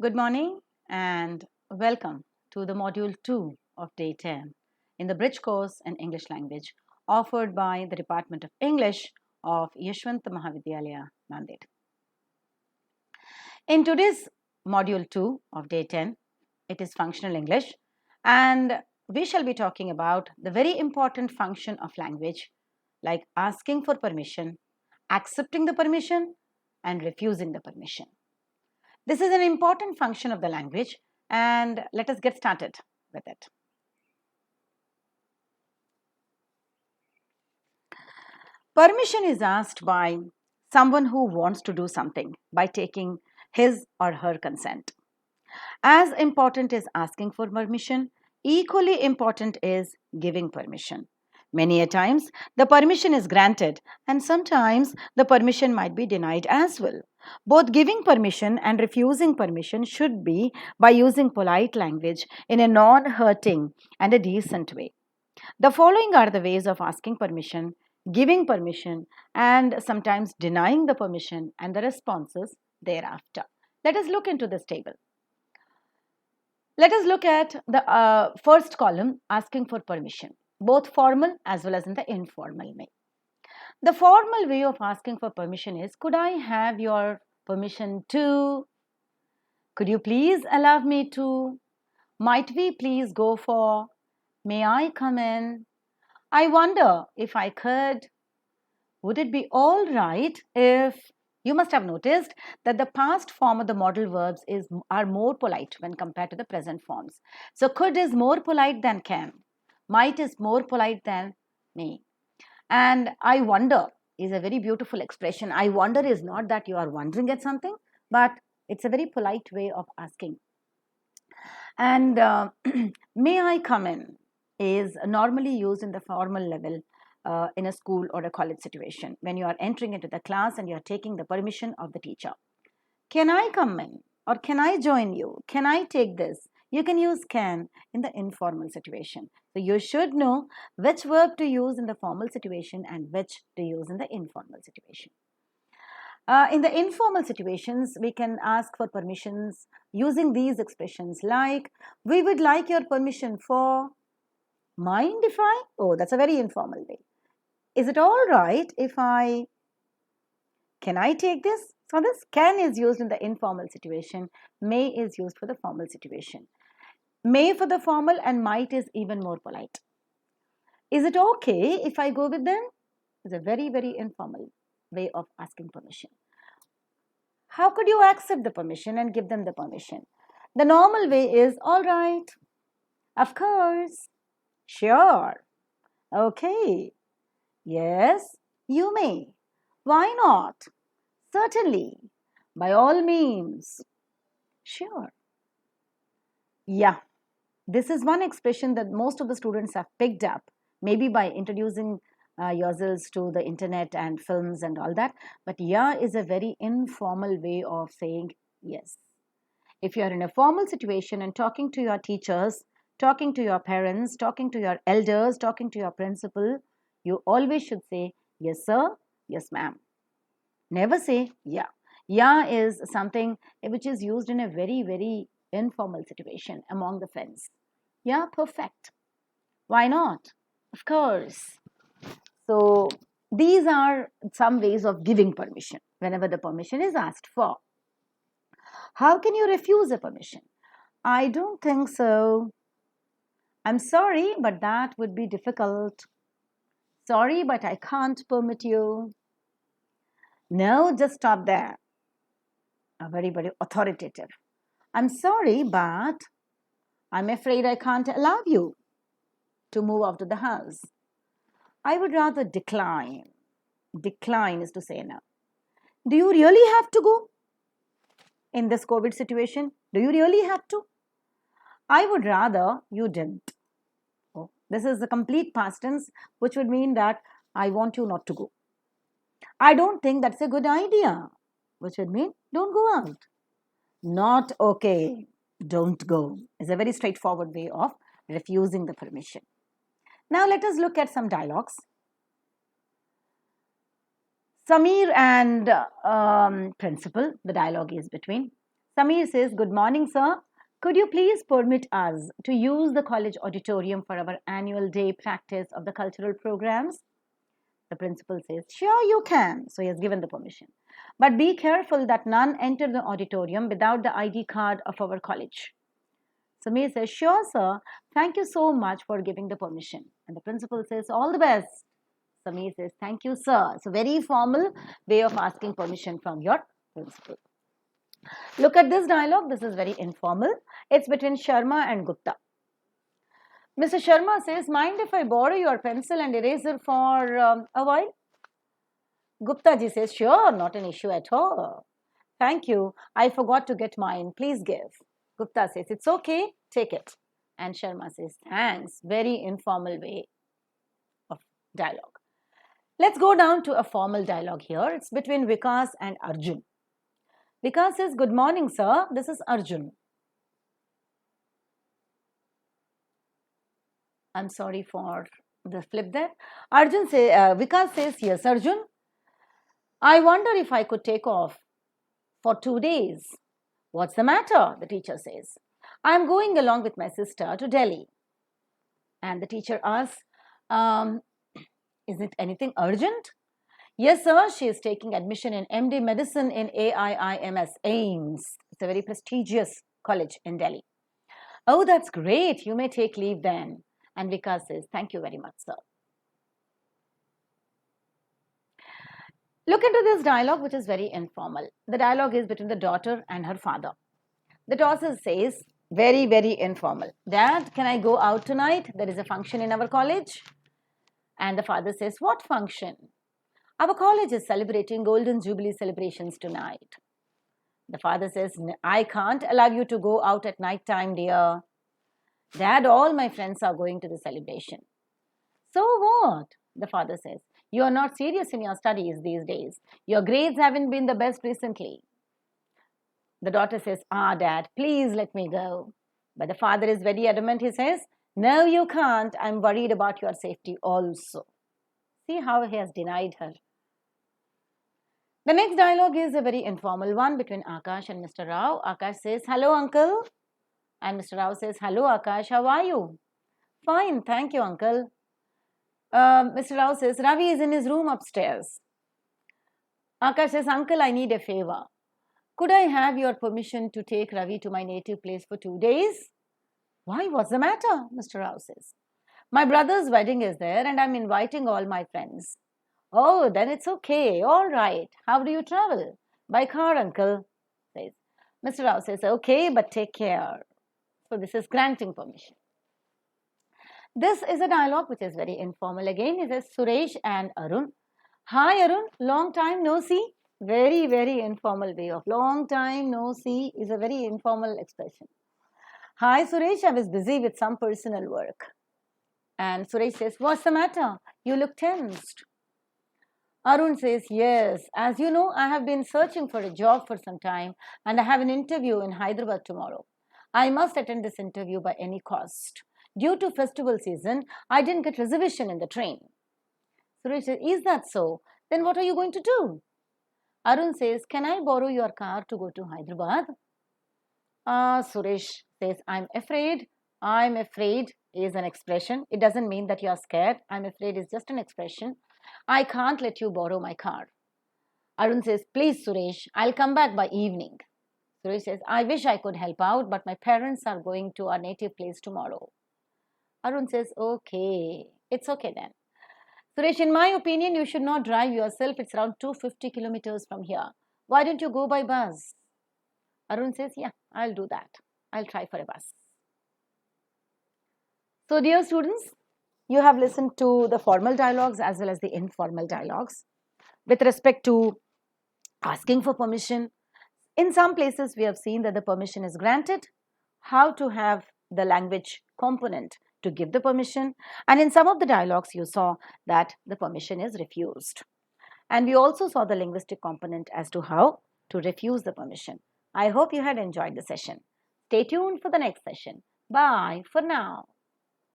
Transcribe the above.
Good morning and welcome to the module 2 of day 10 in the bridge course in English language offered by the Department of English of Yashwant Mahavidyalaya, Nanded. In today's module 2 of day 10, it is functional English, and we shall be talking about the very important function of language like asking for permission, accepting the permission, and refusing the permission. This is an important function of the language, and let us get started with it. Permission is asked by someone who wants to do something by taking his or her consent. As important as asking for permission, equally important is giving permission. Many a times, the permission is granted, and sometimes the permission might be denied as well. Both giving permission and refusing permission should be by using polite language in a non hurting and a decent way. The following are the ways of asking permission, giving permission, and sometimes denying the permission and the responses thereafter. Let us look into this table. Let us look at the first column, asking for permission, both formal as well as in the informal way. The formal way of asking for permission is, could I have your permission to? Could you please allow me to? Might we please go for? May I come in? I wonder if I could. Would it be all right if? You must have noticed that the past form of the modal verbs are more polite when compared to the present forms. So could is more polite than can. Might is more polite than may. And I wonder is a very beautiful expression. I wonder is not that you are wondering at something, but it's a very polite way of asking. And may I come in is normally used in the formal level in a school or a college situation when you are entering into the class and you are taking the permission of the teacher. Can I come in? Or can I join you? Can I take this? You can use can in the informal situation. So you should know which verb to use in the formal situation and which to use in the informal situation. In the informal situations, we can ask for permissions using these expressions like, we would like your permission for, mind if I? Oh, that's a very informal way. Is it all right if I? Can I take this? So this can is used in the informal situation. May is used for the formal situation. May for the formal and might is even more polite. Is it okay if I go with them? It's a very, very informal way of asking permission. How could you accept the permission and give them the permission? The normal way is all right, of course, sure, okay, yes, you may. Why not? Certainly, by all means, sure. Yeah, this is one expression that most of the students have picked up, maybe by introducing yourselves to the internet and films and all that. But yeah is a very informal way of saying yes. If you are in a formal situation and talking to your teachers, talking to your parents, talking to your elders, talking to your principal, you always should say yes, sir, yes, ma'am. Never say yeah. Yeah is something which is used in a very, very informal situation among the friends. Yeah, perfect. Why not? Of course. So, these are some ways of giving permission whenever the permission is asked for. How can you refuse a permission? I don't think so. I'm sorry, but that would be difficult. Sorry, but I can't permit you. No, just stop there. A very, very authoritative. I'm sorry, but I'm afraid I can't allow you to move out of the house. I would rather decline. Decline is to say no. Do you really have to go in this COVID situation? Do you really have to? I would rather you didn't. Oh, this is the complete past tense, which would mean that I want you not to go. I don't think that's a good idea, which would mean don't go out. Not okay, don't go is a very straightforward way of refusing the permission. Now let us look at some dialogues. Samir and Principal, the dialogue is between Samir says, good morning, sir. Could you please permit us to use the college auditorium for our annual day practice of the cultural programs? The principal says, sure, you can. So he has given the permission. But be careful that none enter the auditorium without the ID card of our college. Samir says, sure, sir. Thank you so much for giving the permission. And the principal says, all the best. Samir says, thank you, sir. It's a very formal way of asking permission from your principal. Look at this dialogue. This is very informal. It's between Sharma and Gupta. Mr. Sharma says, mind if I borrow your pencil and eraser for a while? Gupta ji says, sure, not an issue at all. Thank you. I forgot to get mine. Please give. Gupta says, it's okay. Take it. And Sharma says, thanks. Very informal way of dialogue. Let's go down to a formal dialogue here. It's between Vikas and Arjun. Vikas says, good morning, sir. This is Arjun. I'm sorry for the flip there. Vikas says, yes, Arjun. I wonder if I could take off for 2 days. What's the matter? The teacher says. I'm going along with my sister to Delhi. And the teacher asks, is it anything urgent? Yes, sir. She is taking admission in MD Medicine in AIIMS. It's a very prestigious college in Delhi. Oh, that's great. You may take leave then. And Vikas says, thank you very much, sir. Look into this dialogue, which is very informal. The dialogue is between the daughter and her father. The daughter says, very, very informal. Dad, can I go out tonight? There is a function in our college. And the father says, what function? Our college is celebrating Golden Jubilee celebrations tonight. The father says, I can't allow you to go out at night time, dear. Dad, all my friends are going to the celebration. So what? The father says, you are not serious in your studies these days. Your grades haven't been the best recently. The daughter says, Dad, please let me go. But the father is very adamant. He says, no, you can't. I'm worried about your safety also. See how he has denied her. The next dialogue is a very informal one between Akash and Mr. Rao. Akash says, hello, uncle. And Mr. Rao says, hello, Akash. How are you? Fine, thank you, uncle. Mr. Rao says, Ravi is in his room upstairs. Akash says, uncle, I need a favor. Could I have your permission to take Ravi to my native place for 2 days? Why, what's the matter? Mr. Rao says. My brother's wedding is there and I'm inviting all my friends. Oh, then it's okay. All right. How do you travel? By car, uncle, says. Mr. Rao says, okay, but take care. So this is granting permission. This is a dialogue which is very informal. Again, it is Suresh and Arun. Hi, Arun. Long time no see. Very, very informal way of long time no see is a very informal expression. Hi, Suresh. I was busy with some personal work. And Suresh says, what's the matter? You look tensed. Arun says, yes. As you know, I have been searching for a job for some time and I have an interview in Hyderabad tomorrow. I must attend this interview by any cost. Due to festival season, I didn't get reservation in the train. Suresh says, is that so? Then what are you going to do? Arun says, can I borrow your car to go to Hyderabad? Suresh says, I'm afraid. I'm afraid is an expression. It doesn't mean that you are scared. I'm afraid is just an expression. I can't let you borrow my car. Arun says, please, Suresh, I'll come back by evening. Suresh says, I wish I could help out, but my parents are going to our native place tomorrow. Arun says, okay, it's okay then. Suresh, in my opinion, you should not drive yourself. It's around 250 kilometers from here. Why don't you go by bus? Arun says, yeah, I'll do that. I'll try for a bus. So, dear students, you have listened to the formal dialogues as well as the informal dialogues. With respect to asking for permission, in some places we have seen that the permission is granted, how to have the language component to give the permission, and in some of the dialogues you saw that the permission is refused. And we also saw the linguistic component as to how to refuse the permission. I hope you had enjoyed the session. Stay tuned for the next session. Bye for now.